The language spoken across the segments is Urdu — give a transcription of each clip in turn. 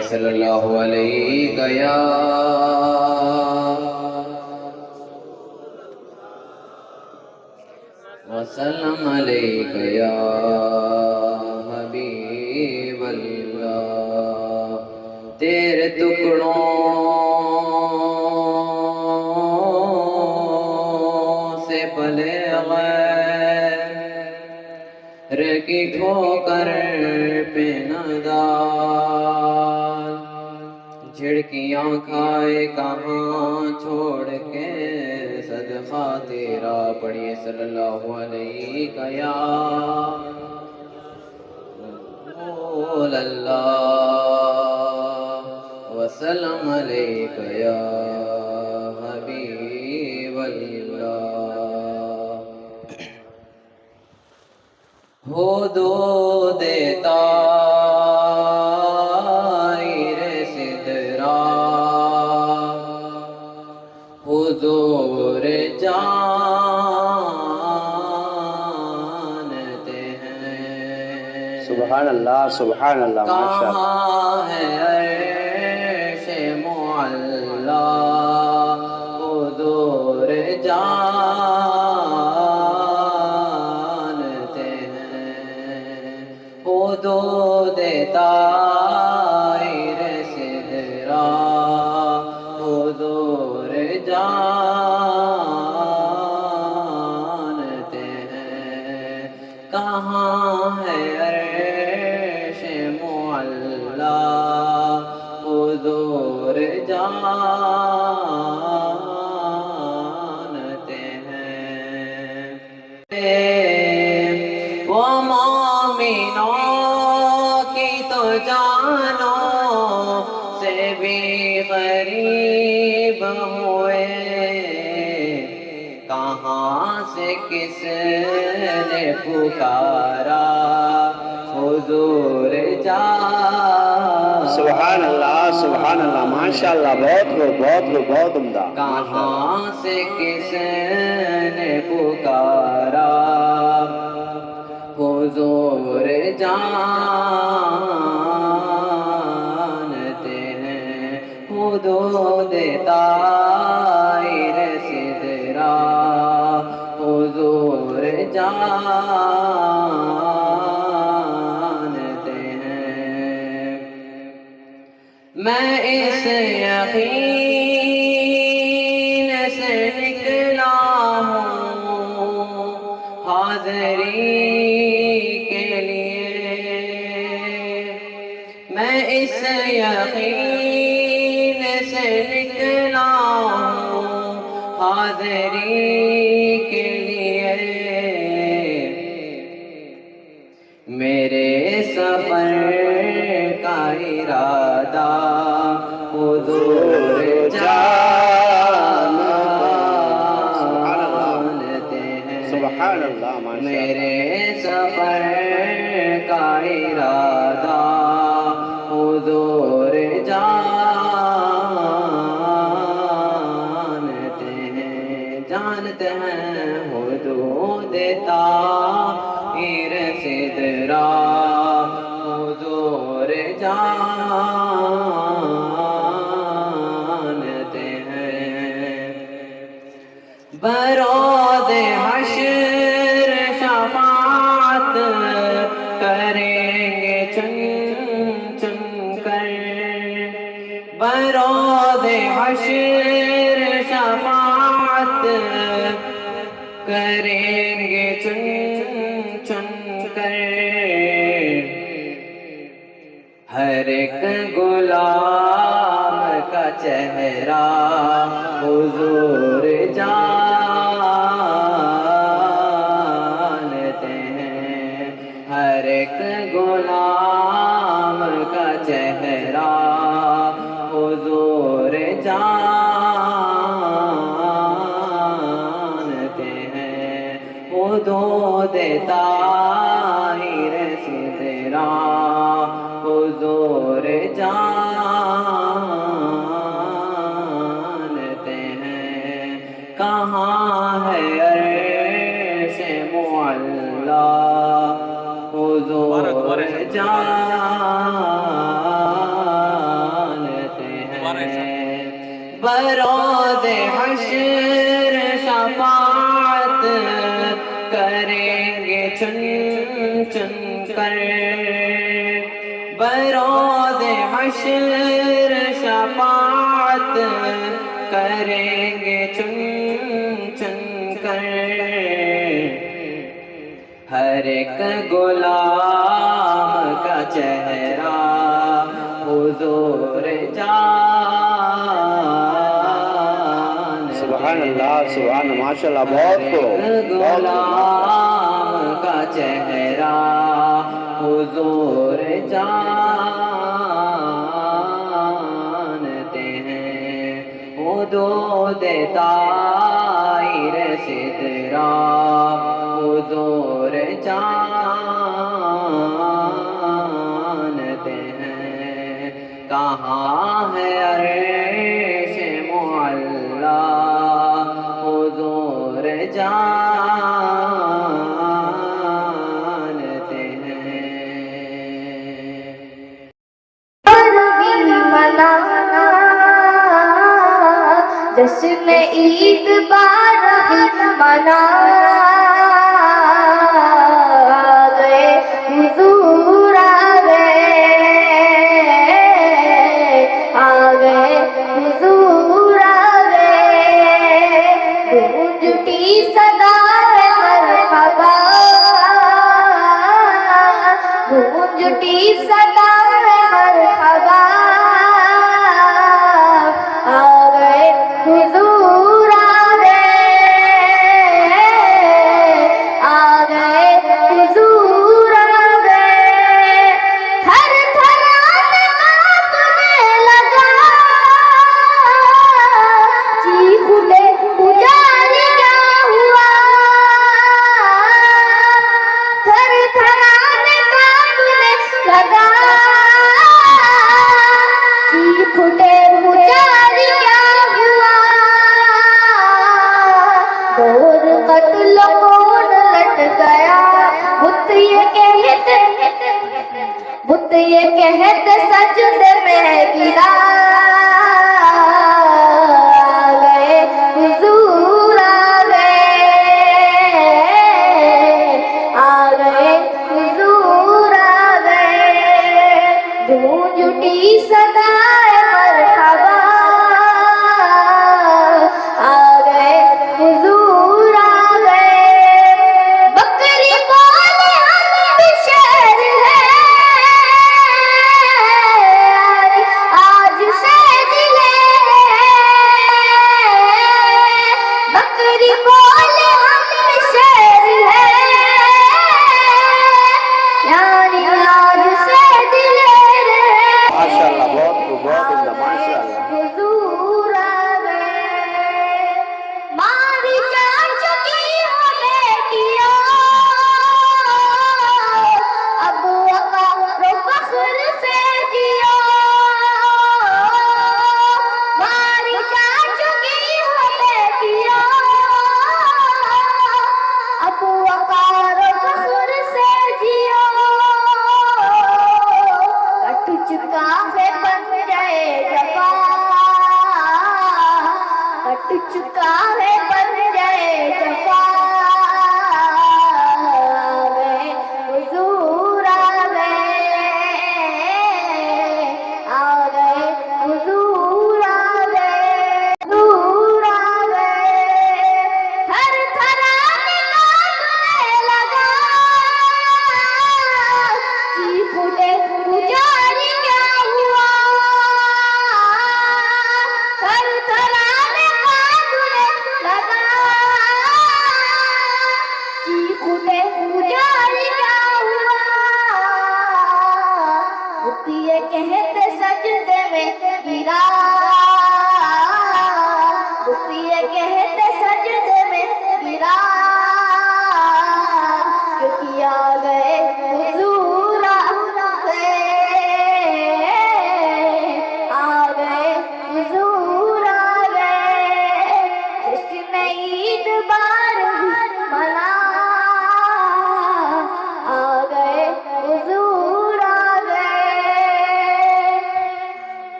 پڑھیے صلی اللہ علیہ یا وسلم علیک یا حبیب اللہ۔ تیرے ٹکڑوں سے پلے غیر کی ٹھوکر پہ نہ ڈال، جھڑکیاں کھائے کہاں چھوڑ کے صدقہ تیرا، پڑھیے صلی اللہ علیہ یا رسول اللہ وسلم علیک یا حبیب اللہ۔ ہو دو دیتا حضور جانتے ہیں۔ سبحان اللہ سبحان اللہ، ماشاءاللہ۔ کہاں ہے عرش معلا، حضور جانتے ہیں۔ حدود طائر سدرا، حضور جانتے ہیں۔ کہاں ہے عرش معلا، حضور جانتے ہیں۔ وہ مومنوں کی تو جانوں سے بھی غریب ہوئے، کہاں سے کس نے پکارا حضور سبحان اللہ سبحان اللہ، ماشاءاللہ، بہت بہت عمدہ۔ کہاں سے کس نے پکارا حضور جانتے ہیں۔ حدود طائر سدرا، حضور جانتے ہیں۔ میں اس یقین سے نکلا ہوں حاضری کے لیے، میں اس یقین سے نکلا ہوں حاضری کے لیے، میرے سفر کا ارادہ حضور جانتے ہیں۔ سبحان اللہ، میرے سفر کا ارادہ حضور جانتے ہیں۔ جانتے ہیں حدود طائر سدرا، حضور جانتے ہیں۔ برود حشر شفاعت کریں گے چن چن کر، برود حشر شفاعت کریں گے چن چن کر، ہر ایک غلام کا چہرہ حضور جانتے ہیں۔ ہر ایک غلام کا چہرہ حضور جانتے ہیں۔ حدود طائر سدرا، حضور جانتے ہیں۔ کہاں ہے عرش معلا، حضور جانتے بروز حشر شفاعت کریں گے چن چن کر، بروز حشر شفاعت کریں گے چن چن کر، ہر ایک غلام کا چہرہ حضور جان، سبحان اللہ سبحان اللہ، ماشاء اللہ، بہت خوب، غلام کا چہرہ حضور جانتے ہیں، حدود طائر سدرہ حضور جانتے ہیں، کہاں ہے عرش معلیٰ حضور جانتے ہیں۔ جشن عید بارہی منا گئے، حضور آ گئے، حضور آ گئے، گونجتی صدا مرحبا، گونجتی صدا مرحبا، حضور آ گئے، حضور آ گئے، تھر تھرانے کانپنے لگا، چیخ اٹھے پجاری کیا ہوا، تھر تھرانے کانپنے لگا، چیخ اٹھے پجاری کیا ہوا، دور قتل کون لٹ گیا، بت یہ کہتے سجدے میں گرا، آ گئے، حضور آ گئے، حضور آ گئے، گونج اٹھی صدائے مرحبا، آ گئے، حضور آ گئے، بکری بولے ہم بھی شہر ہے، آج سے دلے، بکری بولے ہم بھی شہر ہے، یعنی آج سے دلے، ماشاء اللہ، بہت خوب،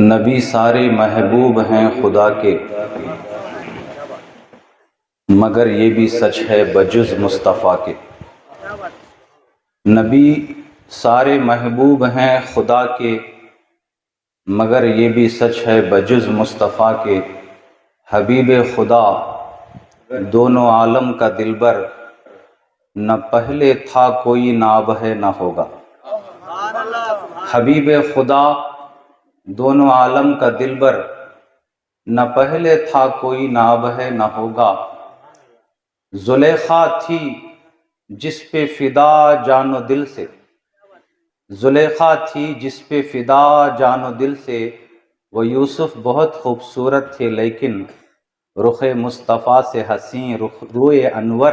نبی سارے محبوب ہیں خدا کے، مگر یہ بھی سچ ہے بجز مصطفیٰ کے۔ نبی سارے محبوب ہیں خدا کے، مگر یہ بھی سچ ہے بجز مصطفیٰ کے۔ حبیب خدا دونوں عالم کا دلبر، نہ پہلے تھا کوئی نہ اب ہے نہ ہوگا۔ حبیب خدا دونوں عالم کا دلبر، نہ پہلے تھا کوئی نہ اب ہے نہ ہوگا۔ زلیخا تھی جس پہ فدا جان و دل سے، زلیخا تھی جس پہ فدا جان و دل سے، وہ یوسف بہت خوبصورت تھے لیکن رخ مصطفیٰ سے حسین روئے انور،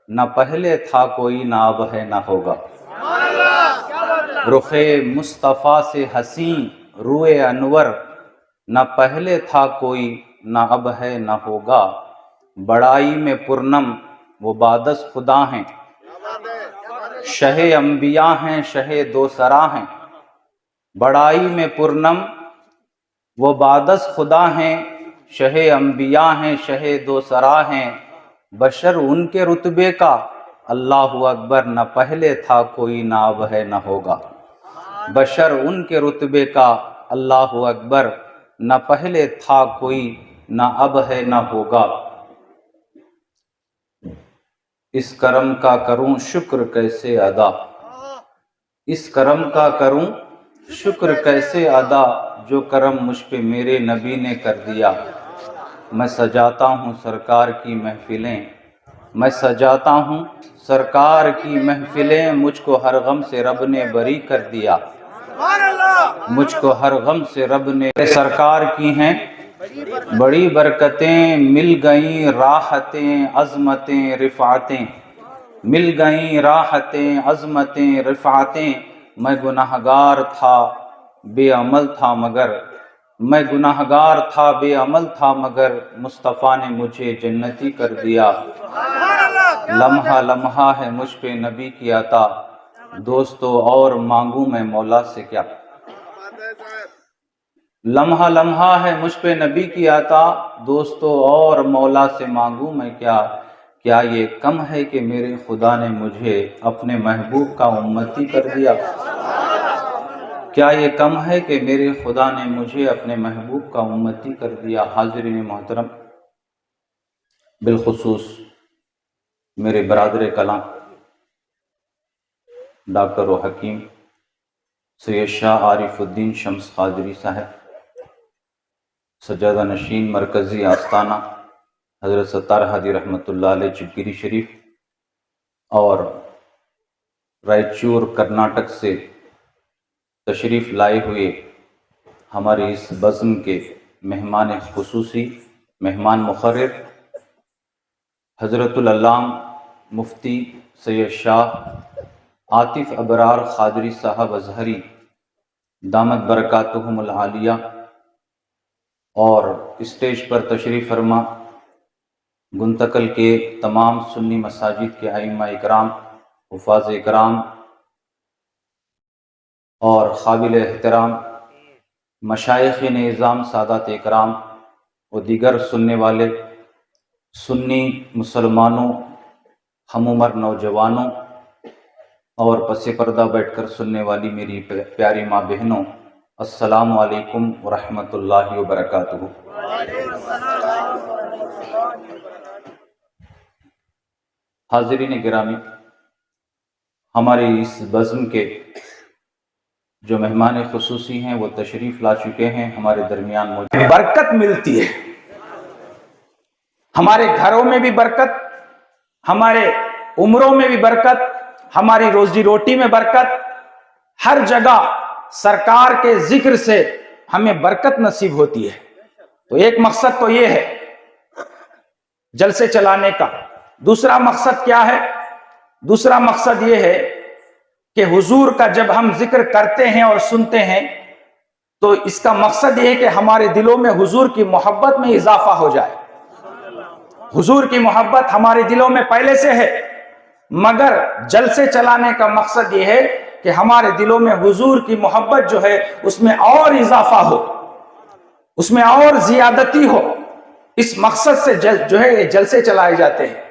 نہ پہلے تھا کوئی نہ اب ہے نہ ہوگا۔ رخ مصطفیٰ سے حسین روئے انور، نہ پہلے تھا کوئی نہ اب ہے نہ ہوگا۔ بڑائی میں پرنم وہ بادس خدا ہیں، شہ انبیاء ہیں شہ دو سرا ہیں۔ بڑائی میں پرنم وہ بادس خدا ہیں، شہ انبیاء ہیں شہ دو سرا ہیں۔ بشر ان کے رتبے کا اللہ اکبر، نہ پہلے تھا کوئی نہ اب ہے نہ ہوگا۔ بشر ان کے رتبے کا اللہ اکبر، نہ پہلے تھا کوئی نہ اب ہے نہ ہوگا۔ اس کرم کا کروں شکر کیسے ادا، اس کرم کا کروں شکر کیسے ادا، جو کرم مجھ پہ میرے نبی نے کر دیا۔ میں سجاتا ہوں سرکار کی محفلیں، میں سجاتا ہوں سرکار کی محفلیں، مجھ کو ہر غم سے رب نے بری کر دیا۔ مجھ کو ہر غم سے رب نے سرکار کی ہیں بڑی برکتیں، مل گئیں راحتیں عظمتیں رفعتیں، مل گئیں راحتیں عظمتیں رفعتیں۔ میں گناہگار تھا بے عمل تھا مگر، میں گناہگار تھا بے عمل تھا مگر، مصطفیٰ نے مجھے جنتی کر دیا۔ لمحہ لمحہ ہے مجھ پہ نبی کی عطا، دوستو اور مانگوں میں مولا سے کیا۔ لمحہ لمحہ ہے مجھ پہ نبی کی عطا، دوستو اور مولا سے مانگوں میں کیا۔ کیا یہ کم ہے کہ میرے خدا نے مجھے اپنے محبوب کا امتی کر دیا؟ کیا یہ کم ہے کہ میرے خدا نے مجھے اپنے محبوب کا امتی کر دیا؟ حاضرین محترم، بالخصوص میرے برادر کلام ڈاکٹر و حکیم سید شاہ عارف الدین شمس قادری صاحب، سجادہ نشین مرکزی آستانہ حضرت ستار ہادی رحمۃ اللہ علیہ چپگیری شریف، اور رائچور کرناٹک سے تشریف لائے ہوئے ہمارے اس بزم کے مہمان خصوصی، مہمان مقرر حضرت العلام مفتی سید شاہ عاطف ابرار قادری صاحب ازہری دامت برکاتہم العالیہ، اور اسٹیج پر تشریف فرما گنتکل کے تمام سنی مساجد کے ائمہ اکرام، حفاظ اکرام اور قابل احترام مشائخ نظام، سادات اکرام و دیگر سننے والے سنی مسلمانوں، ہم عمر نوجوانوں اور پس پردہ بیٹھ کر سننے والی میری پیاری ماں بہنوں، السلام علیکم ورحمۃ اللہ وبرکاتہ۔ حاضرین گرامی، ہمارے اس بزم کے جو مہمان خصوصی ہیں وہ تشریف لا چکے ہیں ہمارے درمیان موجود۔ برکت ملتی ہے، ہمارے گھروں میں بھی برکت، ہمارے عمروں میں بھی برکت، ہماری روزی روٹی میں برکت، ہر جگہ سرکار کے ذکر سے ہمیں برکت نصیب ہوتی ہے۔ تو ایک مقصد تو یہ ہے جلسے چلانے کا۔ دوسرا مقصد کیا ہے؟ دوسرا مقصد یہ ہے کہ حضور کا جب ہم ذکر کرتے ہیں اور سنتے ہیں تو اس کا مقصد یہ ہے کہ ہمارے دلوں میں حضور کی محبت میں اضافہ ہو جائے۔ حضور کی محبت ہمارے دلوں میں پہلے سے ہے، مگر جلسے چلانے کا مقصد یہ ہے کہ ہمارے دلوں میں حضور کی محبت جو ہے اس میں اور اضافہ ہو، اس میں اور زیادتی ہو، اس مقصد سے جو ہے یہ جلسے چلائے جاتے ہیں۔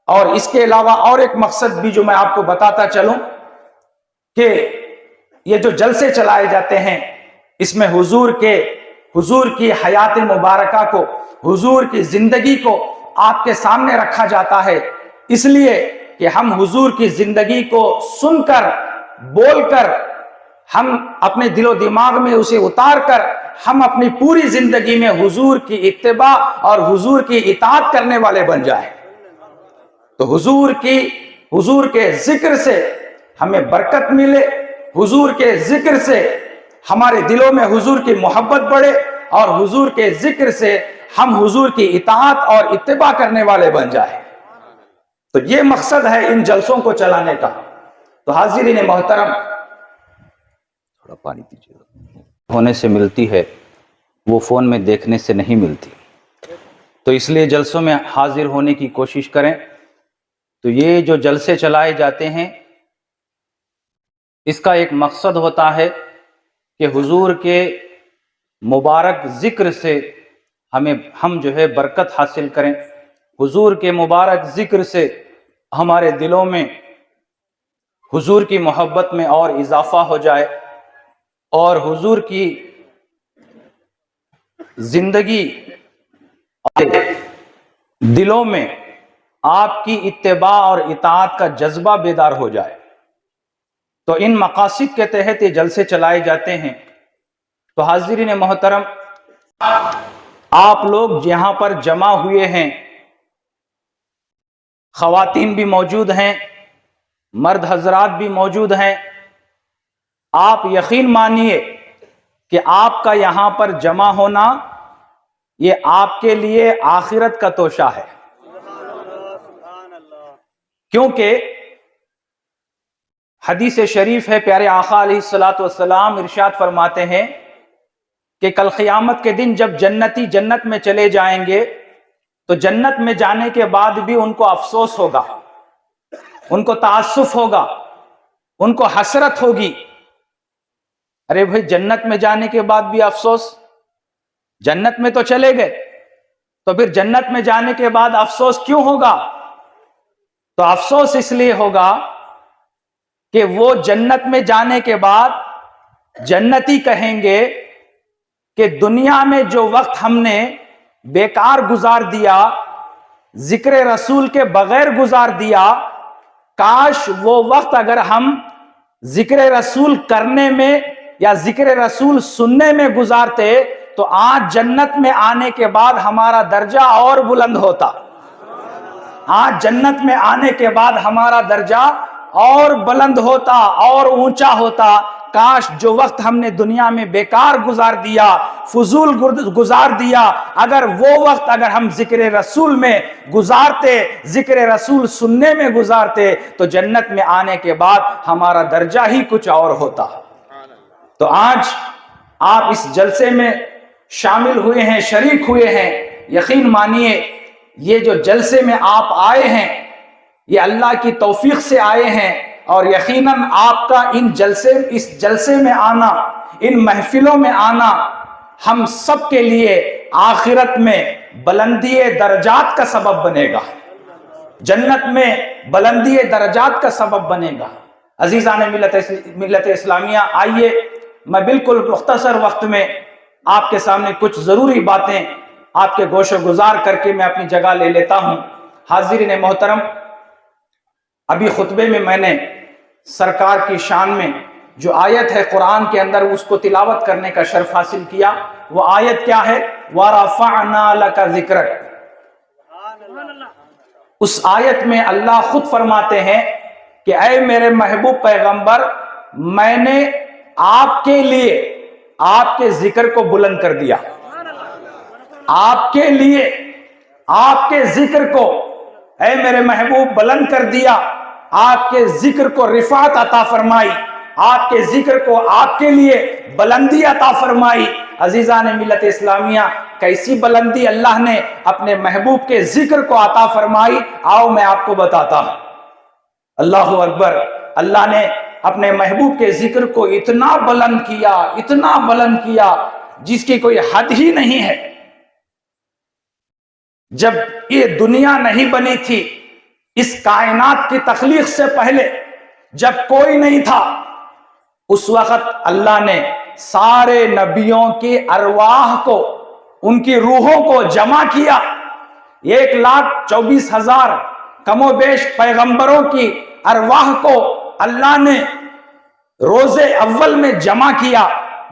اور اس کے علاوہ اور ایک مقصد بھی جو میں آپ کو بتاتا چلوں کہ یہ جو جلسے چلائے جاتے ہیں اس میں حضور کی حیات مبارکہ کو، حضور کی زندگی کو آپ کے سامنے رکھا جاتا ہے، اس لیے کہ ہم حضور کی زندگی کو سن کر، بول کر، ہم اپنے دل و دماغ میں اسے اتار کر ہم اپنی پوری زندگی میں حضور کی اتباع اور حضور کی اطاعت کرنے والے بن جائیں۔ تو حضور کے ذکر سے ہمیں برکت ملے، حضور کے ذکر سے ہمارے دلوں میں حضور کی محبت بڑھے، اور حضور کے ذکر سے ہم حضور کی اطاعت اور اتباع کرنے والے بن جائیں۔ تو یہ مقصد ہے ان جلسوں کو چلانے کا۔ تو حاضرین محترم، تھوڑا پانی دیجیے، ہونے سے ملتی ہے، وہ فون میں دیکھنے سے نہیں ملتی، تو اس لیے جلسوں میں حاضر ہونے کی کوشش کریں۔ تو یہ جو جلسے چلائے جاتے ہیں اس کا ایک مقصد ہوتا ہے کہ حضور کے مبارک ذکر سے ہم جو ہے برکت حاصل کریں، حضور کے مبارک ذکر سے ہمارے دلوں میں حضور کی محبت میں اور اضافہ ہو جائے، اور حضور کی زندگی دلوں میں آپ کی اتباع اور اطاعت کا جذبہ بیدار ہو جائے۔ تو ان مقاصد کے تحت یہ جلسے چلائے جاتے ہیں۔ تو حاضرین محترم، آپ لوگ یہاں پر جمع ہوئے ہیں، خواتین بھی موجود ہیں، مرد حضرات بھی موجود ہیں۔ آپ یقین مانیے کہ آپ کا یہاں پر جمع ہونا یہ آپ کے لیے آخرت کا توشہ ہے، کیونکہ حدیث شریف ہے، پیارے آقا علیہ الصلوۃ والسلام ارشاد فرماتے ہیں کہ کل قیامت کے دن جب جنتی جنت میں چلے جائیں گے تو جنت میں جانے کے بعد بھی ان کو افسوس ہوگا، ان کو تعسف ہوگا، ان کو حسرت ہوگی۔ ارے بھائی، جنت میں جانے کے بعد بھی افسوس؟ جنت میں تو چلے گئے، تو پھر جنت میں جانے کے بعد افسوس کیوں ہوگا؟ تو افسوس اس لیے ہوگا کہ وہ جنت میں جانے کے بعد جنتی کہیں گے کہ دنیا میں جو وقت ہم نے بیکار گزار دیا، ذکر رسول کے بغیر گزار دیا، کاش وہ وقت اگر ہم ذکر رسول کرنے میں یا ذکر رسول سننے میں گزارتے تو آج جنت میں آنے کے بعد ہمارا درجہ اور بلند ہوتا، آج جنت میں آنے کے بعد ہمارا درجہ اور بلند ہوتا اور اونچا ہوتا۔ کاش جو وقت ہم نے دنیا میں بیکار گزار دیا، فضول گزار دیا، اگر وہ وقت اگر ہم ذکر رسول میں گزارتے، ذکر رسول سننے میں گزارتے تو جنت میں آنے کے بعد ہمارا درجہ ہی کچھ اور ہوتا۔ تو آج آپ اس جلسے میں شامل ہوئے ہیں، شریک ہوئے ہیں، یقین مانیے یہ جو جلسے میں آپ آئے ہیں یہ اللہ کی توفیق سے آئے ہیں، اور یقیناً آپ کا اس جلسے میں آنا، ان محفلوں میں آنا ہم سب کے لیے آخرت میں بلندی درجات کا سبب بنے گا، جنت میں بلندی درجات کا سبب بنے گا۔ عزیزان ملت اسلامیہ، آئیے میں بالکل مختصر وقت میں آپ کے سامنے کچھ ضروری باتیں آپ کے گوش و گزار کر کے میں اپنی جگہ لے لیتا ہوں۔ حاضرین محترم، ابھی خطبے میں میں نے سرکار کی شان میں جو آیت ہے قرآن کے اندر اس کو تلاوت کرنے کا شرف حاصل کیا۔ وہ آیت کیا ہے؟ وَرَفَعْنَا لَكَ ذِكْرَكَ۔ اس آیت میں اللہ خود فرماتے ہیں کہ اے میرے محبوب پیغمبر، میں نے آپ کے لیے آپ کے ذکر کو بلند کر دیا، آپ کے لیے آپ کے ذکر کو اے میرے محبوب بلند کر دیا، آپ کے ذکر کو رفعت عطا فرمائی، آپ کے ذکر کو آپ کے لیے بلندی عطا فرمائی۔ عزیزان ملت اسلامیہ، کیسی بلندی اللہ نے اپنے محبوب کے ذکر کو عطا فرمائی، آؤ میں آپ کو بتاتا ہوں۔ اللہ اکبر، اللہ نے اپنے محبوب کے ذکر کو اتنا بلند کیا، اتنا بلند کیا جس کی کوئی حد ہی نہیں ہے. جب یہ دنیا نہیں بنی تھی، اس کائنات کی تخلیق سے پہلے جب کوئی نہیں تھا، اس وقت اللہ نے سارے نبیوں کی ارواح کو، ان کی روحوں کو جمع کیا. 1,24,000 کم و بیش پیغمبروں کی ارواح کو اللہ نے روز اول میں جمع کیا.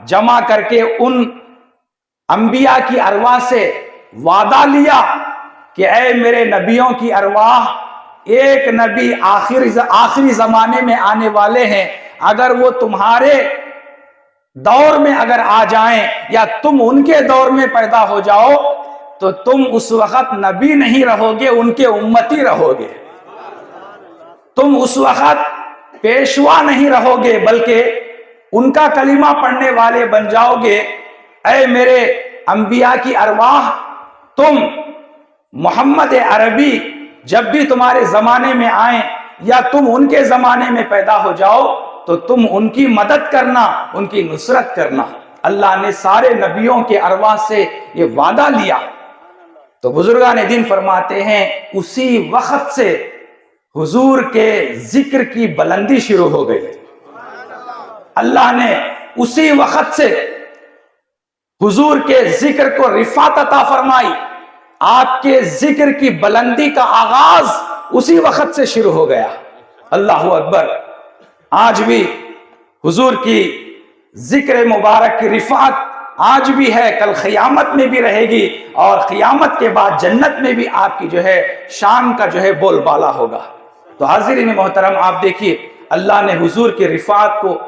جمع کر کے ان انبیاء کی ارواح سے وعدہ لیا کہ اے میرے نبیوں کی ارواح، ایک نبی آخری زمانے میں آنے والے ہیں، اگر وہ تمہارے دور میں اگر آ جائیں یا تم ان کے دور میں پیدا ہو جاؤ تو تم اس وقت نبی نہیں رہو گے، ان کے امتی رہو گے. تم اس وقت پیشوا نہیں رہو گے بلکہ ان کا کلمہ پڑھنے والے بن جاؤ گے. اے میرے انبیاء کی ارواح، تم محمد عربی جب بھی تمہارے زمانے میں آئیں یا تم ان کے زمانے میں پیدا ہو جاؤ تو تم ان کی مدد کرنا، ان کی نصرت کرنا. اللہ نے سارے نبیوں کے ارواح سے یہ وعدہ لیا. تو بزرگان دین فرماتے ہیں اسی وقت سے حضور کے ذکر کی بلندی شروع ہو گئی. اللہ نے اسی وقت سے حضور کے ذکر کو رفعت عطا فرمائی. آپ کے ذکر کی بلندی کا آغاز اسی وقت سے شروع ہو گیا. اللہ اکبر. آج بھی حضور کی ذکر مبارک کی رفعت آج بھی ہے، کل قیامت میں بھی رہے گی، اور قیامت کے بعد جنت میں بھی آپ کی جو ہے شان کا جو ہے بول بالا ہوگا. تو حاضرین محترم، آپ دیکھیے اللہ نے حضور کی رفعت کو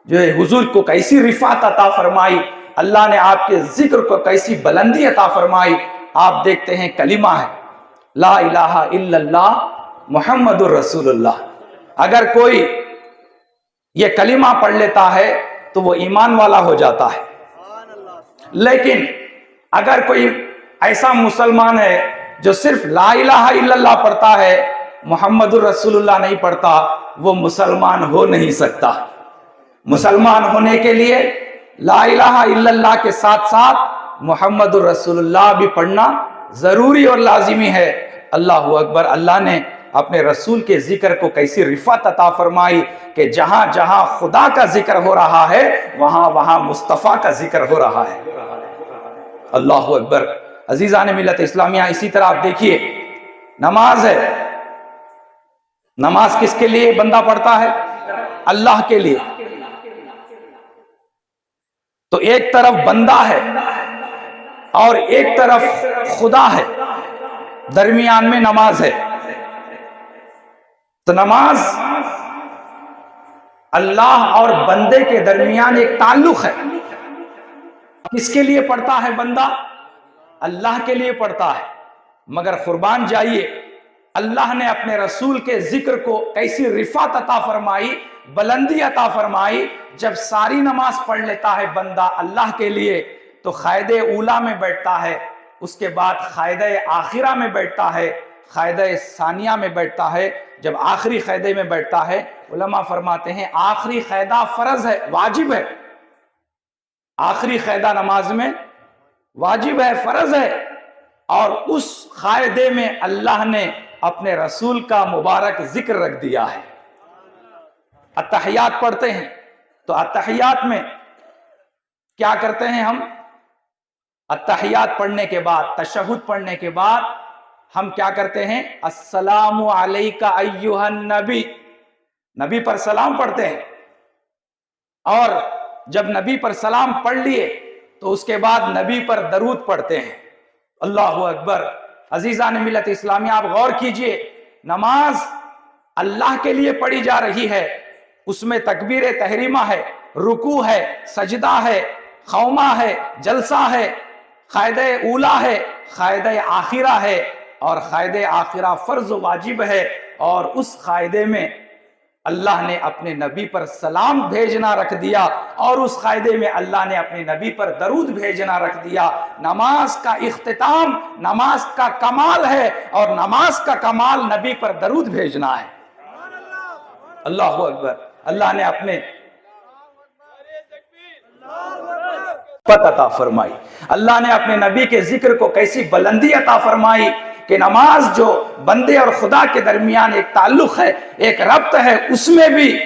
جو ہے حضور کو کیسی رفعت عطا فرمائی، اللہ نے آپ کے ذکر کو کیسی بلندی عطا فرمائی. آپ دیکھتے ہیں کلمہ ہے لا الہ الا اللہ محمد الرسول اللہ. اگر کوئی یہ کلمہ پڑھ لیتا ہے تو وہ ایمان والا ہو جاتا ہے. لیکن اگر کوئی ایسا مسلمان ہے جو صرف لا الہ الا اللہ پڑھتا ہے، محمد الرسول اللہ نہیں پڑھتا، وہ مسلمان ہو نہیں سکتا. مسلمان ہونے کے لیے لا الہ الا اللہ کے ساتھ ساتھ محمد الرسول اللہ بھی پڑھنا ضروری اور لازمی ہے. اللہ اکبر. اللہ نے اپنے رسول کے ذکر کو کیسی رفعت عطا فرمائی کہ جہاں جہاں خدا کا ذکر ہو رہا ہے وہاں وہاں مصطفیٰ کا ذکر ہو رہا ہے. اللہ اکبر. عزیزان ملت اسلامیہ، اسی طرح آپ دیکھیے نماز ہے. نماز کس کے لیے بندہ پڑھتا ہے؟ اللہ کے لیے. تو ایک طرف بندہ ہے اور ایک طرف خدا ہے، درمیان میں نماز ہے. تو نماز اللہ اور بندے کے درمیان ایک تعلق ہے. کس کے لیے پڑھتا ہے بندہ؟ اللہ کے لیے پڑھتا ہے. مگر قربان جائیے، اللہ نے اپنے رسول کے ذکر کو کیسی رفعت عطا فرمائی، بلندی عطا فرمائی. جب ساری نماز پڑھ لیتا ہے بندہ اللہ کے لیے تو قاعدہ اولا میں بیٹھتا ہے، اس کے بعد قاعدہ آخرہ میں بیٹھتا ہے، قاعدہ ثانیہ میں بیٹھتا ہے. جب آخری قاعدے میں بیٹھتا ہے، علماء فرماتے ہیں آخری قاعدہ فرض ہے، واجب ہے. آخری قاعدہ نماز میں واجب ہے، فرض ہے. اور اس قاعدے میں اللہ نے اپنے رسول کا مبارک ذکر رکھ دیا ہے. اتحیات پڑھتے ہیں تو اتحیات میں کیا کرتے ہیں ہم؟ اتحیات پڑھنے کے بعد، تشہد پڑھنے کے بعد ہم کیا کرتے ہیں؟ السلام علیکہ ایہا النبی، نبی پر سلام پڑھتے ہیں. اور جب نبی پر سلام پڑھ لیے تو اس کے بعد نبی پر درود پڑھتے ہیں. اللہ اکبر. عزیزان ملت اسلامیہ، آپ غور کیجئے، نماز اللہ کے لیے پڑھی جا رہی ہے. اس میں تکبیر تحریمہ ہے، رکوع ہے، سجدہ ہے، قومہ ہے، جلسہ ہے، قاعدہ اولا ہے، قاعدہ آخرہ ہے. اور قاعدہ آخرہ فرض و واجب ہے. اور اس قاعدے میں اللہ نے اپنے نبی پر سلام بھیجنا رکھ دیا، اور اس قاعدے میں اللہ نے اپنے نبی پر درود بھیجنا رکھ دیا. نماز کا اختتام نماز کا کمال ہے، اور نماز کا کمال نبی پر درود بھیجنا ہے. اللہ اکبر. اللہ نے اپنے عطا فرمائی. اللہ نے اپنے نبی کے ذکر کو کیسی بلندی عطا فرمائی کہ نماز جو بندے اور خدا کے درمیان ایک تعلق ہے، ایک ربط ہے، اس میں بھی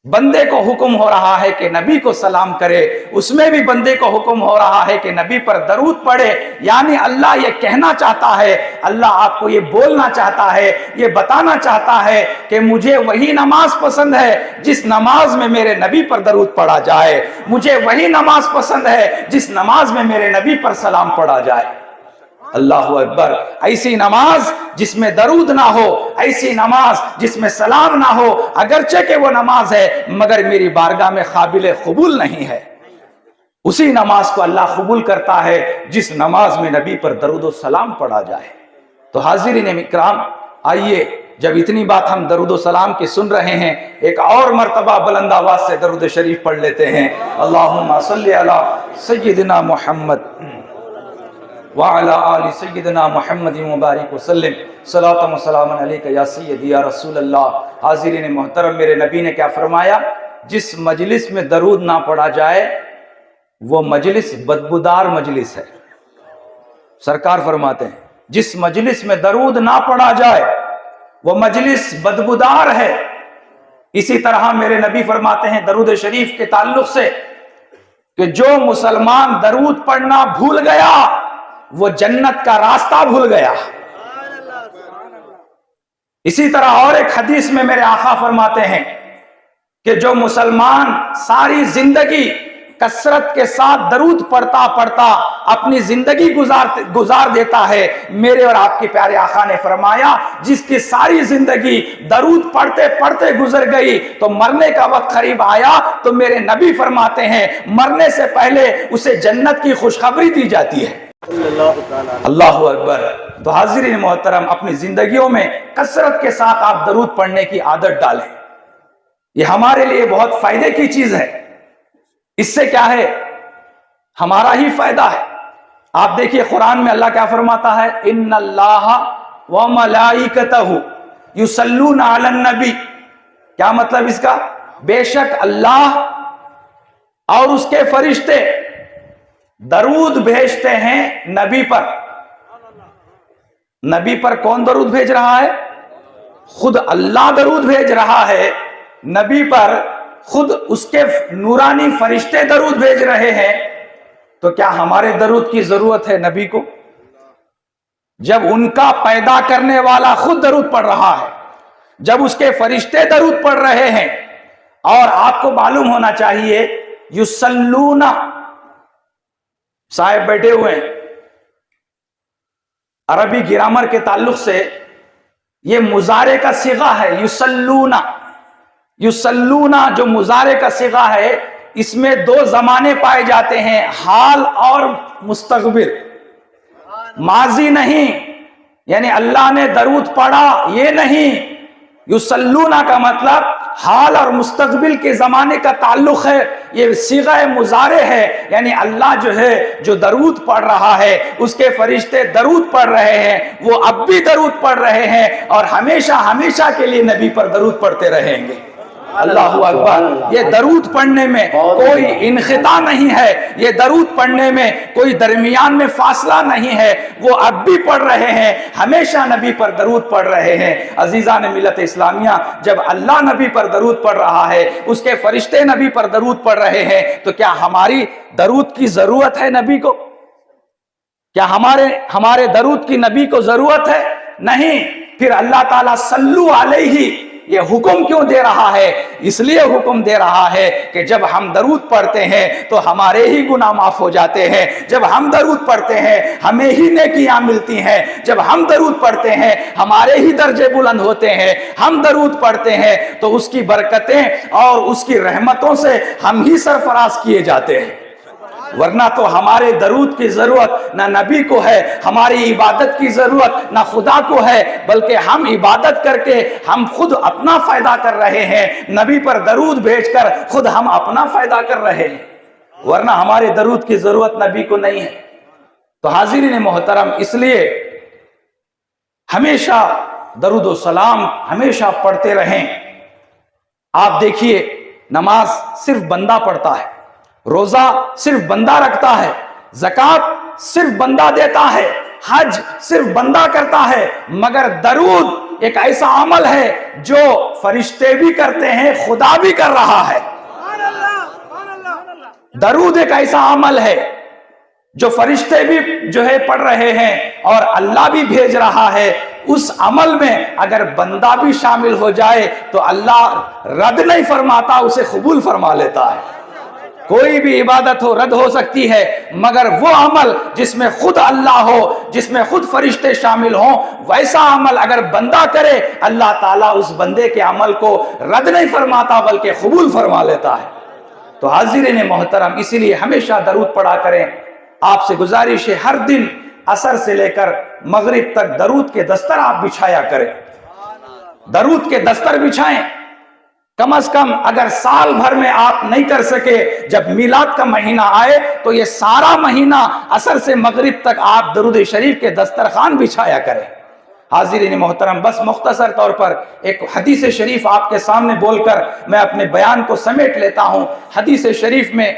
بندے کو حکم ہو رہا ہے کہ نبی کو سلام کرے، اس میں بھی بندے کو حکم ہو رہا ہے کہ نبی پر درود پڑھے. یعنی اللہ یہ کہنا چاہتا ہے، اللہ آپ کو یہ بولنا چاہتا ہے، یہ بتانا چاہتا ہے کہ مجھے وہی نماز پسند ہے جس نماز میں میرے نبی پر درود پڑھا جائے، مجھے وہی نماز پسند ہے جس نماز میں میرے نبی پر سلام پڑھا جائے. اللہ اکبر. ایسی نماز جس میں درود نہ ہو، ایسی نماز جس میں سلام نہ ہو، اگرچہ کہ وہ نماز ہے مگر میری بارگاہ میں قابل قبول نہیں ہے. اسی نماز کو اللہ قبول کرتا ہے جس نماز میں نبی پر درود و سلام پڑھا جائے. تو حاضرین اکرام، آئیے جب اتنی بات ہم درود و سلام کی سن رہے ہیں، ایک اور مرتبہ بلند آواز سے درود شریف پڑھ لیتے ہیں. اللہم صلی علی سیدنا محمد وعلی آل سیدنا محمد مبارک وسلم صلاۃ و سلام علیک یا سیدی یا رسول اللہ. حاضرین محترم، میرے نبی نے کیا فرمایا؟ جس مجلس میں درود نہ پڑھا جائے وہ مجلس بدبودار مجلس ہے. سرکار فرماتے ہیں جس مجلس میں درود نہ پڑھا جائے وہ مجلس بدبودار ہے. اسی طرح میرے نبی فرماتے ہیں درود شریف کے تعلق سے کہ جو مسلمان درود پڑھنا بھول گیا وہ جنت کا راستہ بھول گیا. اسی طرح اور ایک حدیث میں میرے آقا فرماتے ہیں کہ جو مسلمان ساری زندگی کثرت کے ساتھ درود پڑھتا پڑھتا اپنی زندگی گزار دیتا ہے، میرے اور آپ کے پیارے آقا نے فرمایا جس کی ساری زندگی درود پڑھتے پڑھتے گزر گئی تو مرنے کا وقت قریب آیا تو میرے نبی فرماتے ہیں مرنے سے پہلے اسے جنت کی خوشخبری دی جاتی ہے. اللہ اکبر. تو حاضرین محترم، اپنی زندگیوں میں کثرت کے ساتھ آپ درود پڑھنے کی عادت ڈالیں. یہ ہمارے لیے بہت فائدے کی چیز ہے. اس سے کیا ہے؟ ہمارا ہی فائدہ ہے. آپ دیکھیے قرآن میں اللہ کیا فرماتا ہے؟ ان اللہ وملائکتہ یصلون علی النبی. کیا مطلب اس کا؟ بے شک اللہ اور اس کے فرشتے درود بھیجتے ہیں نبی پر. نبی پر کون درود بھیج رہا ہے؟ خود اللہ درود بھیج رہا ہے. نبی پر خود اس کے نورانی فرشتے درود بھیج رہے ہیں. تو کیا ہمارے درود کی ضرورت ہے نبی کو؟ جب ان کا پیدا کرنے والا خود درود پڑھ رہا ہے، جب اس کے فرشتے درود پڑھ رہے ہیں. اور آپ کو معلوم ہونا چاہیے یصلون، صاحب بیٹھے ہوئے ہیں، عربی گرامر کے تعلق سے یہ مضارع کا صیغہ ہے. یصلون، یصلون جو مضارع کا صیغہ ہے اس میں دو زمانے پائے جاتے ہیں، حال اور مستقبل. ماضی نہیں، یعنی اللہ نے درود پڑھا یہ نہیں. یصلون کا مطلب حال اور مستقبل کے زمانے کا تعلق ہے. یہ صیغہ مضارع ہے، یعنی اللہ جو ہے جو درود پڑھ رہا ہے، اس کے فرشتے درود پڑھ رہے ہیں، وہ اب بھی درود پڑھ رہے ہیں اور ہمیشہ ہمیشہ کے لیے نبی پر درود پڑھتے رہیں گے. اللہ اکبر. یہ درود پڑھنے میں کوئی انقطاع نہیں ہے، یہ درود پڑھنے میں کوئی درمیان میں فاصلہ نہیں ہے. وہ اب بھی پڑھ رہے ہیں، ہمیشہ نبی پر درود پڑھ رہے ہیں. عزیزان ملت اسلامیہ، جب اللہ نبی پر درود پڑھ رہا ہے، اس کے فرشتے نبی پر درود پڑھ رہے ہیں، تو کیا ہماری درود کی ضرورت ہے نبی کو؟ کیا ہمارے درود کی نبی کو ضرورت ہے؟ نہیں. پھر اللہ تعالیٰ صلو علیہ یہ حکم کیوں دے رہا ہے؟ اس لیے حکم دے رہا ہے کہ جب ہم درود پڑھتے ہیں تو ہمارے ہی گناہ معاف ہو جاتے ہیں. جب ہم درود پڑھتے ہیں ہمیں ہی نیکیاں ملتی ہیں. جب ہم درود پڑھتے ہیں ہمارے ہی درجے بلند ہوتے ہیں. ہم درود پڑھتے ہیں تو اس کی برکتیں اور اس کی رحمتوں سے ہم ہی سرفراز کیے جاتے ہیں. ورنہ تو ہمارے درود کی ضرورت نہ نبی کو ہے، ہماری عبادت کی ضرورت نہ خدا کو ہے، بلکہ ہم عبادت کر کے ہم خود اپنا فائدہ کر رہے ہیں. نبی پر درود بھیج کر خود ہم اپنا فائدہ کر رہے ہیں، ورنہ ہمارے درود کی ضرورت نبی کو نہیں ہے. تو حاضرین محترم، اس لیے ہمیشہ درود و سلام ہمیشہ پڑھتے رہیں. آپ دیکھیے نماز صرف بندہ پڑھتا ہے، روزہ صرف بندہ رکھتا ہے، زکات صرف بندہ دیتا ہے، حج صرف بندہ کرتا ہے، مگر درود ایک ایسا عمل ہے جو فرشتے بھی کرتے ہیں، خدا بھی کر رہا ہے۔ درود ایک ایسا عمل ہے جو فرشتے بھی جو ہے پڑھ رہے ہیں اور اللہ بھی بھیج رہا ہے۔ اس عمل میں اگر بندہ بھی شامل ہو جائے تو اللہ رد نہیں فرماتا، اسے قبول فرما لیتا ہے۔ کوئی بھی عبادت ہو رد ہو سکتی ہے، مگر وہ عمل جس میں خود اللہ ہو، جس میں خود فرشتے شامل ہوں، ویسا عمل اگر بندہ کرے، اللہ تعالیٰ اس بندے کے عمل کو رد نہیں فرماتا بلکہ قبول فرما لیتا ہے۔ تو حاضرین محترم، اسی لیے ہمیشہ درود پڑھا کریں۔ آپ سے گزارش ہے ہر دن عصر سے لے کر مغرب تک درود کے دستر آپ بچھایا کریں، درود کے دستر بچھائیں۔ کم از کم اگر سال بھر میں آپ نہیں کر سکے، جب میلاد کا مہینہ آئے تو یہ سارا مہینہ عصر سے مغرب تک آپ درود شریف کے دسترخوان بچھایا کریں۔ حاضرین محترم، بس مختصر طور پر ایک حدیث شریف آپ کے سامنے بول کر میں اپنے بیان کو سمیٹ لیتا ہوں۔ حدیث شریف میں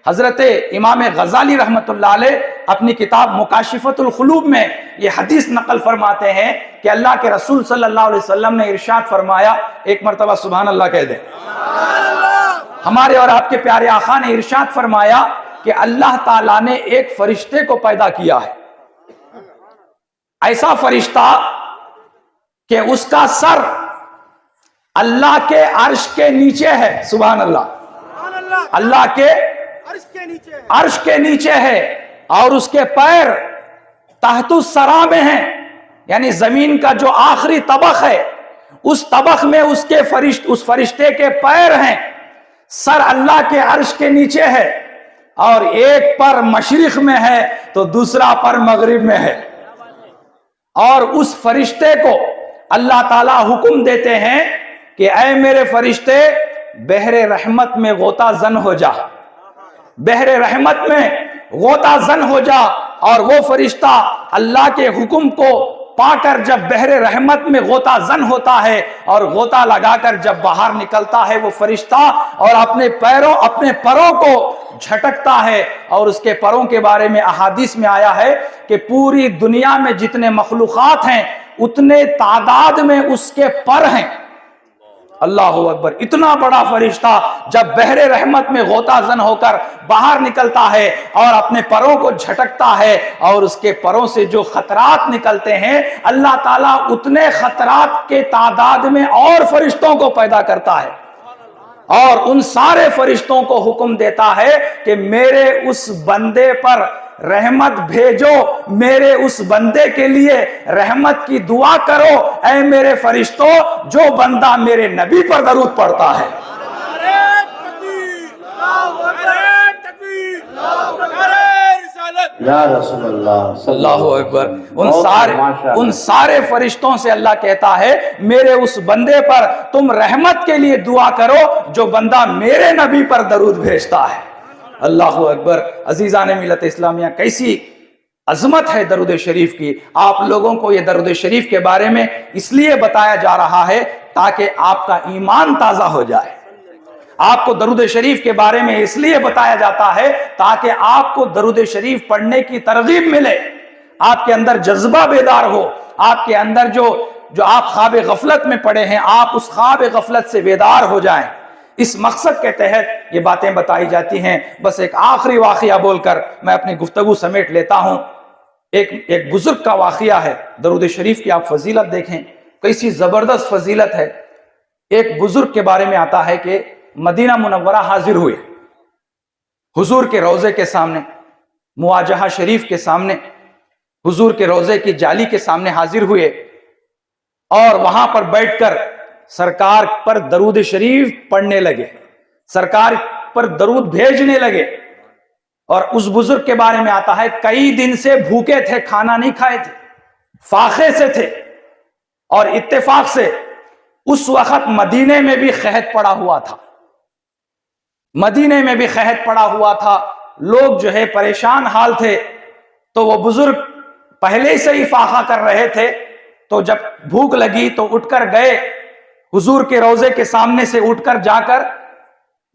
حضرت امام غزالی رحمت اللہ علیہ اپنی کتاب مکاشفۃ القلوب میں یہ حدیث نقل فرماتے ہیں کہ اللہ کے رسول صلی اللہ علیہ وسلم نے ارشاد فرمایا، ایک مرتبہ سبحان اللہ کہہ دیں۔ ہمارے اور آپ کے پیارے آقا نے ارشاد فرمایا کہ اللہ تعالیٰ نے ایک فرشتے کو پیدا کیا ہے، ایسا فرشتہ کہ اس کا سر اللہ کے عرش کے نیچے ہے۔ سبحان اللہ، اللہ کے عرش کے نیچے ہے، اور اس کے پیر تحت الثری میں ہیں، یعنی زمین کا جو آخری طبق ہے اس طبق میں اس فرشتے کے پیر ہیں۔ سر اللہ کے عرش کے نیچے ہے، اور ایک پر مشرق میں ہے تو دوسرا پر مغرب میں ہے۔ اور اس فرشتے کو اللہ تعالیٰ حکم دیتے ہیں کہ اے میرے فرشتے، بحر رحمت میں غوطہ زن ہو جا، بحر رحمت میں غوطہ زن ہو جا۔ اور وہ فرشتہ اللہ کے حکم کو پا کر جب بحر رحمت میں غوطہ زن ہوتا ہے اور غوطہ لگا کر جب باہر نکلتا ہے وہ فرشتہ، اور اپنے پروں کو جھٹکتا ہے، اور اس کے پروں کے بارے میں احادیث میں آیا ہے کہ پوری دنیا میں جتنے مخلوقات ہیں اتنے تعداد میں اس کے پر ہیں۔ اللہ اکبر! اتنا بڑا فرشتہ جب بحر رحمت میں غوطہ زن ہو کر باہر نکلتا ہے اور اپنے پروں کو جھٹکتا ہے، اور اس کے پروں سے جو خطرات نکلتے ہیں، اللہ تعالیٰ اتنے خطرات کے تعداد میں اور فرشتوں کو پیدا کرتا ہے، اور ان سارے فرشتوں کو حکم دیتا ہے کہ میرے اس بندے پر رحمت بھیجو، میرے اس بندے کے لیے رحمت کی دعا کرو۔ اے میرے فرشتوں، جو بندہ میرے نبی پر درود پڑھتا ہے، یا رسول اللہ اللہ اکبر، ان سارے فرشتوں سے اللہ کہتا ہے میرے اس بندے پر تم رحمت کے لیے دعا کرو جو بندہ میرے نبی پر درود بھیجتا ہے۔ اللہ اکبر! عزیزان ملت اسلامیہ، کیسی عظمت ہے درود شریف کی۔ آپ لوگوں کو یہ درود شریف کے بارے میں اس لیے بتایا جا رہا ہے تاکہ آپ کا ایمان تازہ ہو جائے۔ آپ کو درود شریف کے بارے میں اس لیے بتایا جاتا ہے تاکہ آپ کو درود شریف پڑھنے کی ترغیب ملے، آپ کے اندر جذبہ بیدار ہو، آپ کے اندر جو آپ خواب غفلت میں پڑے ہیں آپ اس خواب غفلت سے بیدار ہو جائیں۔ اس مقصد کے تحت یہ باتیں بتائی جاتی ہیں۔ بس ایک آخری واقعہ بول کر میں اپنی گفتگو سمیٹ لیتا ہوں۔ ایک بزرگ کا واقعہ ہے، درود شریف کی آپ فضیلت دیکھیں، کیسی زبردست فضیلت ہے۔ ایک بزرگ کے بارے میں آتا ہے کہ مدینہ منورہ حاضر ہوئے، حضور کے روضے کے سامنے، مواجہہ شریف کے سامنے، حضور کے روضے کی جالی کے سامنے حاضر ہوئے، اور وہاں پر بیٹھ کر سرکار پر درود شریف پڑھنے لگے، سرکار پر درود بھیجنے لگے۔ اور اس بزرگ کے بارے میں آتا ہے کئی دن سے بھوکے تھے، کھانا نہیں کھائے تھے، فاقے سے تھے، اور اتفاق سے اس وقت مدینے میں بھی قحط پڑا ہوا تھا، مدینے میں بھی قحط پڑا ہوا تھا، لوگ جو ہے پریشان حال تھے۔ تو وہ بزرگ پہلے سے ہی فاقہ کر رہے تھے، تو جب بھوک لگی تو اٹھ کر گئے حضور کے روضے کے سامنے سے، اٹھ کر جا کر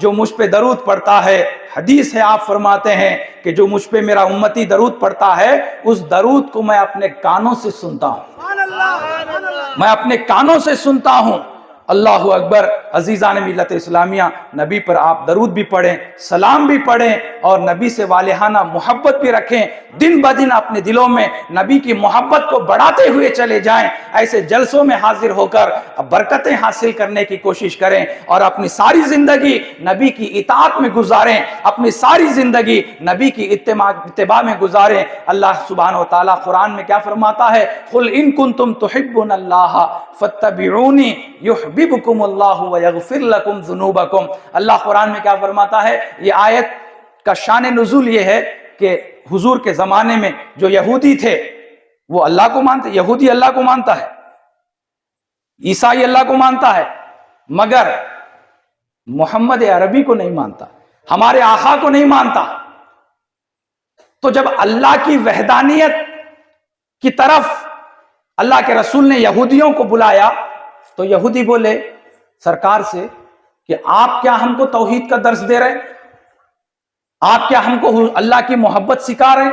جو مجھ پہ درود پڑھتا ہے، حدیث ہے آپ فرماتے ہیں کہ جو مجھ پہ میرا امتی درود پڑھتا ہے اس درود کو میں اپنے کانوں سے سنتا ہوں، میں اپنے کانوں سے سنتا ہوں۔ اللہ اکبر۔ عزیزان ملت اسلامیہ، نبی پر آپ درود بھی پڑھیں، سلام بھی پڑھیں اور نبی سے والہانہ محبت بھی رکھیں۔ دن بدن اپنے دلوں میں نبی کی محبت کو بڑھاتے ہوئے چلے جائیں۔ ایسے جلسوں میں حاضر ہو کر برکتیں حاصل کرنے کی کوشش کریں اور اپنی ساری زندگی نبی کی اطاعت میں گزاریں، اپنی ساری زندگی نبی کی اتباع میں گزاریں۔ اللہ سبحانہ و تعالیٰ قرآن میں کیا فرماتا ہے؟ قُلْ إِن كُنتُمْ تُحِبُّونَ اللَّهَ فَاتَّبِعُونِي يُحْبِبْكُمُ اللَّهُ وَيَغْفِرْ لَكُمْ ذُنُوبَكُمْ۔ اللہ قرآن میں کیا فرماتا ہے؟ یہ آیت کا شان نزول یہ ہے کہ حضور کے زمانے میں جو یہودی تھے وہ اللہ کو مانتے، یہودی اللہ کو مانتا ہے، عیسائی اللہ کو مانتا ہے، مگر محمد عربی کو نہیں مانتا، ہمارے آقا کو نہیں مانتا۔ تو جب اللہ کی وحدانیت کی طرف اللہ کے رسول نے یہودیوں کو بلایا تو یہودی بولے سرکار سے کہ آپ کیا ہم کو توحید کا درس دے رہے ہیں؟ آپ کیا ہم کو اللہ کی محبت سکھا رہے ہیں؟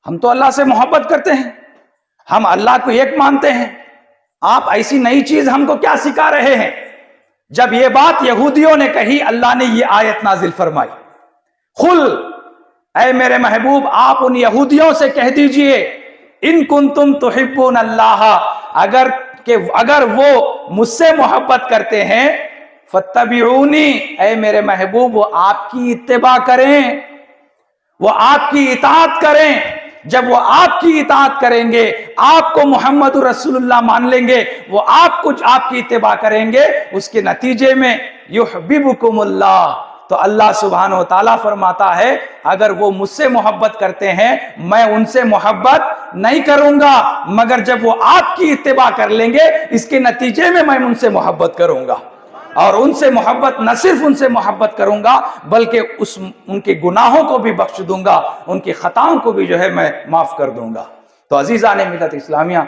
ہم تو اللہ سے محبت کرتے ہیں، ہم اللہ کو ایک مانتے ہیں، آپ ایسی نئی چیز ہم کو کیا سکھا رہے ہیں؟ جب یہ بات یہودیوں نے کہی، اللہ نے یہ آیت نازل فرمائی، قل، اے میرے محبوب آپ ان یہودیوں سے کہہ دیجئے، ان کنتم تحبون اللہ، اگر وہ مجھ سے محبت کرتے ہیں، فاتبعونی، اے میرے محبوب وہ آپ کی اتباع کریں، وہ آپ کی اطاعت کریں۔ جب وہ آپ کی اطاعت کریں گے، آپ کو محمد رسول اللہ مان لیں گے، وہ آپ کی اتباع کریں گے، اس کے نتیجے میں یحببکم اللہ، تو اللہ سبحانہ و تعالیٰ فرماتا ہے اگر وہ مجھ سے محبت کرتے ہیں میں ان سے محبت نہیں کروں گا، مگر جب وہ آپ کی اتباع کر لیں گے اس کے نتیجے میں ان سے محبت کروں گا، اور ان سے محبت نہ صرف ان سے محبت کروں گا بلکہ ان کے گناہوں کو بھی بخش دوں گا، ان کی خطاؤں کو بھی جو ہے میں معاف کر دوں گا۔ تو عزیزان ملت اسلامیہ،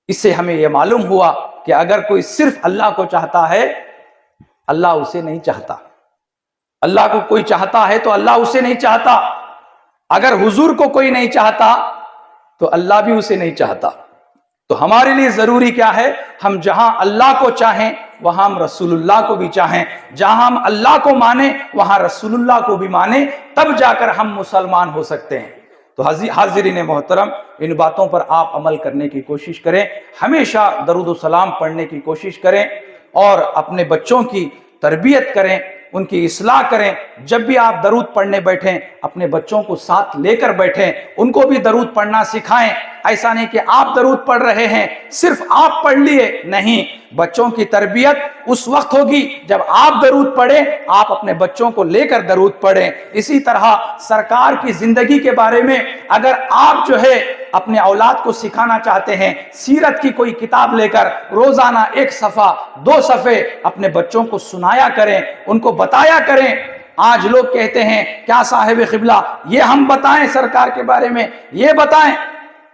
اس سے ہمیں یہ معلوم ہوا کہ اگر کوئی صرف اللہ کو چاہتا ہے اللہ اسے نہیں چاہتا، اللہ کو کوئی چاہتا ہے تو اللہ اسے نہیں چاہتا، اگر حضور کو کوئی نہیں چاہتا تو اللہ بھی اسے نہیں چاہتا۔ تو ہمارے لیے ضروری کیا ہے؟ ہم جہاں اللہ کو چاہیں وہاں ہم رسول اللہ کو بھی چاہیں، جہاں ہم اللہ کو مانیں وہاں رسول اللہ کو بھی مانیں، تب جا کر ہم مسلمان ہو سکتے ہیں۔ تو حاضرین محترم، ان باتوں پر آپ عمل کرنے کی کوشش کریں، ہمیشہ درود و سلام پڑھنے کی کوشش کریں اور اپنے بچوں کی تربیت کریں، ان کی اصلاح کریں۔ جب بھی آپ درود پڑھنے بیٹھیں اپنے بچوں کو ساتھ لے کر بیٹھیں، ان کو بھی درود پڑھنا سکھائیں۔ ایسا نہیں کہ آپ درود پڑھ رہے ہیں صرف آپ پڑھ لیے، نہیں، بچوں کی تربیت اس وقت ہوگی جب آپ درود پڑھیں، آپ اپنے بچوں کو لے کر درود پڑھیں۔ اسی طرح سرکار کی زندگی کے بارے میں اگر آپ جو ہے اپنے اولاد کو سکھانا چاہتے ہیں، سیرت کی کوئی کتاب لے کر روزانہ 1 صفحہ 2 صفحے اپنے بچوں کو سنایا کریں، ان کو بتایا کریں۔ آج لوگ کہتے ہیں کیا صاحب قبلہ یہ ہم بتائیں سرکار کے بارے میں، یہ بتائیں،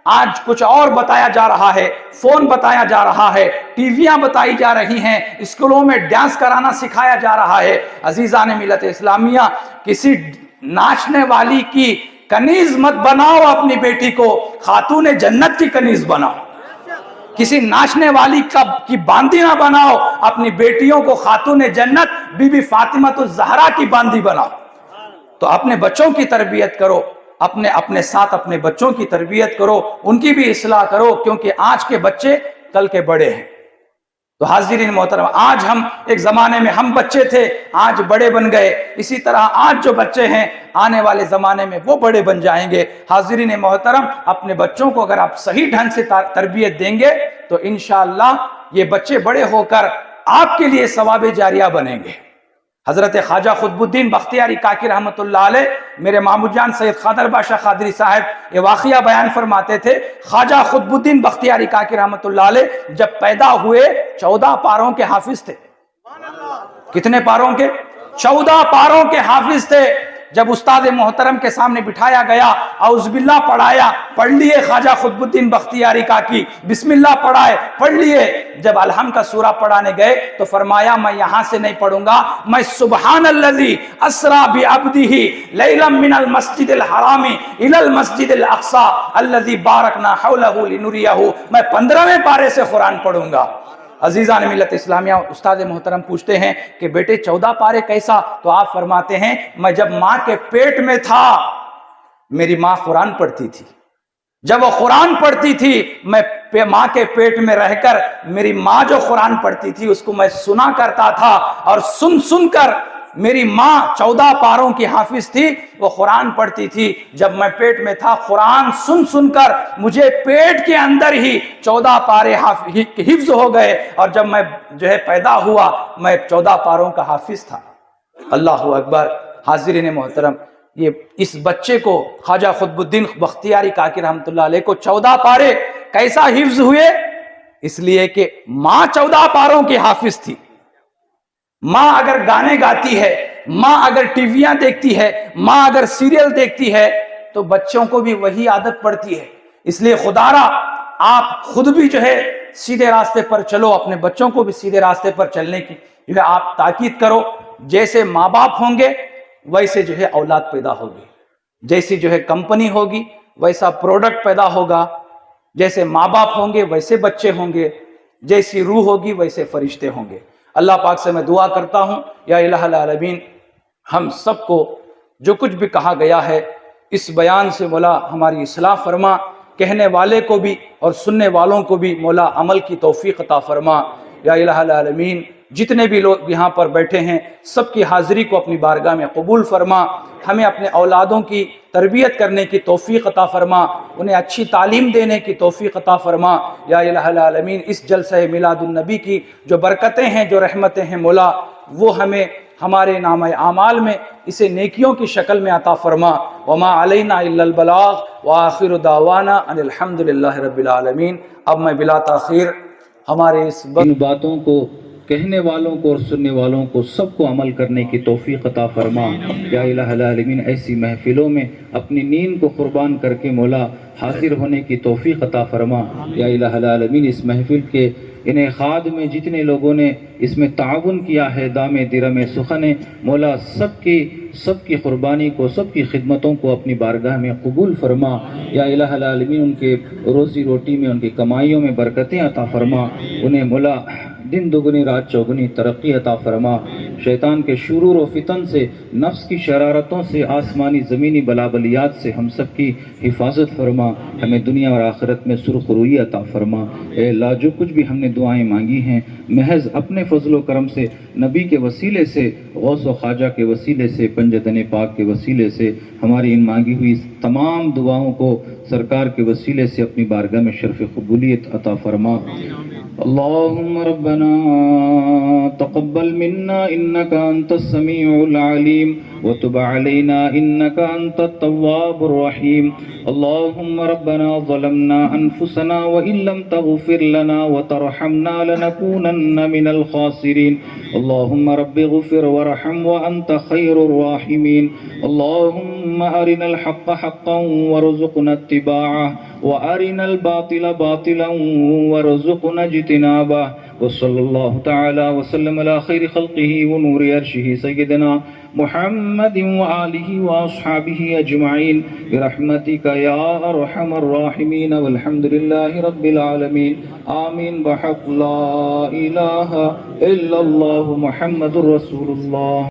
آج کچھ اور بتایا جا رہا ہے، فون بتایا جا رہا ہے، ٹی ویاں بتائی جا رہی ہیں، اسکولوں میں ڈانس کرانا سکھایا جا رہا ہے۔ عزیزان ملت اسلامیہ، کسی ناچنے والی کی کنیز مت بناؤ اپنی بیٹی کو، خاتون جنت کی کنیز بناؤ۔ کسی ناچنے والی کی باندی نہ بناؤ اپنی بیٹیوں کو، خاتون جنت بی بی فاطمہ الزہرا کی باندی بناؤ۔ تو اپنے بچوں کی تربیت کرو، اپنے ساتھ اپنے بچوں کی تربیت کرو، ان کی بھی اصلاح کرو، کیونکہ آج کے بچے کل کے بڑے ہیں۔ تو حاضرین محترم، آج ہم ایک زمانے میں ہم بچے تھے، آج بڑے بن گئے، اسی طرح آج جو بچے ہیں آنے والے زمانے میں وہ بڑے بن جائیں گے۔ حاضرین محترم، اپنے بچوں کو اگر آپ صحیح ڈھنگ سے تربیت دیں گے تو انشاءاللہ یہ بچے بڑے ہو کر آپ کے لیے ثواب جاریہ بنیں گے۔ حضرت خواجہ قطب الدین بختیاری کاکی رحمت اللہ علیہ، میرے مامو جان سید خادر بادشاہ قادری صاحب یہ واقعہ بیان فرماتے تھے، خواجہ قطب الدین بختیاری کاکی رحمت اللہ علیہ جب پیدا ہوئے 14 پاروں کے حافظ تھے۔ کتنے پاروں کے؟ 14 پاروں کے حافظ تھے۔ جب استاد محترم کے سامنے بٹھایا گیا، اعوذ باللہ پڑھایا، پڑھ لیے خواجہ قطب الدین بختیاری کاکی، بسم اللہ پڑھائے، پڑھ لیے۔ جب الحمد کا سورہ پڑھانے گئے تو فرمایا میں یہاں سے نہیں پڑھوں گا، میں سبحان الذی اسریٰ بعبدہ لیلا من المسجد الحرام الی المسجد الاقصی الذی بارکنا حولہ لنریہ، میں 15ویں پارے سے قرآن پڑھوں گا۔ عزیزان ملت اسلامیہ، استاد محترم پوچھتے ہیں کہ بیٹے 14 پارے کیسا؟ تو آپ فرماتے ہیں میں جب ماں کے پیٹ میں تھا میری ماں قرآن پڑھتی تھی، جب وہ قرآن پڑھتی تھی میں ماں کے پیٹ میں رہ کر میری ماں جو قرآن پڑھتی تھی اس کو میں سنا کرتا تھا، اور سن کر میری ماں 14 پاروں کی حافظ تھی، وہ قرآن پڑھتی تھی۔ جب میں پیٹ میں تھا قرآن سن کر مجھے پیٹ کے اندر ہی 14 پارے حفظ ہو گئے، اور جب میں جو ہے پیدا ہوا میں 14 پاروں کا حافظ تھا۔ اللہ اکبر۔ حاضرین محترم، یہ اس بچے کو خواجہ قطب الدین بختیاری کاکی رحمۃ اللہ علیہ کو 14 پارے کیسا حفظ ہوئے؟ اس لیے کہ ماں 14 پاروں کی حافظ تھی۔ ماں اگر گانے گاتی ہے، ماں اگر ٹی ویاں دیکھتی ہے، ماں اگر سیریل دیکھتی ہے تو بچوں کو بھی وہی عادت پڑتی ہے۔ اس لیے خدا را آپ خود بھی جو ہے سیدھے راستے پر چلو، اپنے بچوں کو بھی سیدھے راستے پر چلنے کی جو ہے آپ تاکید کرو۔ جیسے ماں باپ ہوں گے ویسے جو ہے اولاد پیدا ہوگی، جیسی جو ہے کمپنی ہوگی ویسا پروڈکٹ پیدا ہوگا، جیسے ماں باپ ہوں گے ویسے بچے ہوں گے، جیسی روح ہوگی ویسے فرشتے ہوں گے۔ اللہ پاک سے میں دعا کرتا ہوں یا الہ العالمین ہم سب کو جو کچھ بھی کہا گیا ہے اس بیان سے مولا ہماری اصلاح فرما، کہنے والے کو بھی اور سننے والوں کو بھی مولا عمل کی توفیق عطا فرما یا الہ العالمین۔ جتنے بھی لوگ یہاں پر بیٹھے ہیں سب کی حاضری کو اپنی بارگاہ میں قبول فرما، ہمیں اپنے اولادوں کی تربیت کرنے کی توفیق عطا فرما، انہیں اچھی تعلیم دینے کی توفیق عطا فرما یا الہ العالمین۔ اس جلسہ میلاد النبی کی جو برکتیں ہیں، جو رحمتیں ہیں مولا، وہ ہمیں ہمارے نامہ اعمال میں اسے نیکیوں کی شکل میں عطا فرما۔ وما علینا الا البلاغ وآخر دعوانا ان الحمد للہ رب العالمین۔ اب میں بلا تاخیر ہمارے اس ان باتوں کو کہنے والوں کو اور سننے والوں کو سب کو عمل کرنے کی توفیق عطا فرما یا الہ العالمین۔ ایسی محفلوں میں اپنی نیند کو قربان کر کے مولا حاضر ہونے کی توفیق عطا فرما یا الہ العالمین۔ اس محفل کے انعقاد میں جتنے لوگوں نے اس میں تعاون کیا ہے، دام درم سخن مولا سب کی قربانی کو، سب کی خدمتوں کو اپنی بارگاہ میں قبول فرما یا الہ العالمین۔ ان کے روزی روٹی میں، ان کی کمائیوں میں برکتیں عطا فرما، انہیں مولا دن دگنی رات چوگنی ترقی عطا فرما۔ شیطان کے شرور و فتن سے، نفس کی شرارتوں سے، آسمانی زمینی بلابلیات سے ہم سب کی حفاظت فرما، ہمیں دنیا اور آخرت میں سرخ روئی عطا فرما۔ اے اللہ، جو کچھ بھی ہم نے دعائیں مانگی ہیں محض اپنے فضل و کرم سے، نبی کے وسیلے سے، غوث و خواجہ کے وسیلے سے، پنجتن پاک کے وسیلے سے، ہماری ان مانگی ہوئی تمام دعاؤں کو سرکار کے وسیلے سے اپنی بارگاہ میں شرف قبولیت عطا فرما۔ اللهم ربنا تقبل منا إنك أنت السميع العليم وتب علينا إنك أنت التواب الرحيم. اللهم ربنا ظلمنا أنفسنا وإن لم تغفر لنا وترحمنا لنكونن من الخاسرين. اللهم رب اغفر وارحم وأنت خير الراحمين. اللهم أرنا الحق حقا وارزقنا اتباعه وأرنا الباطل باطلا وارزقنا اجتنابه. وصلى الله تعالى وسلم على خير خلقه ونور عرشه سيدنا محمد وآله وأصحابه أجمعين برحمتك يا أرحم الراحمين والحمد لله رب العالمين. آمين بحق لا إله إلا الله محمد رسول الله.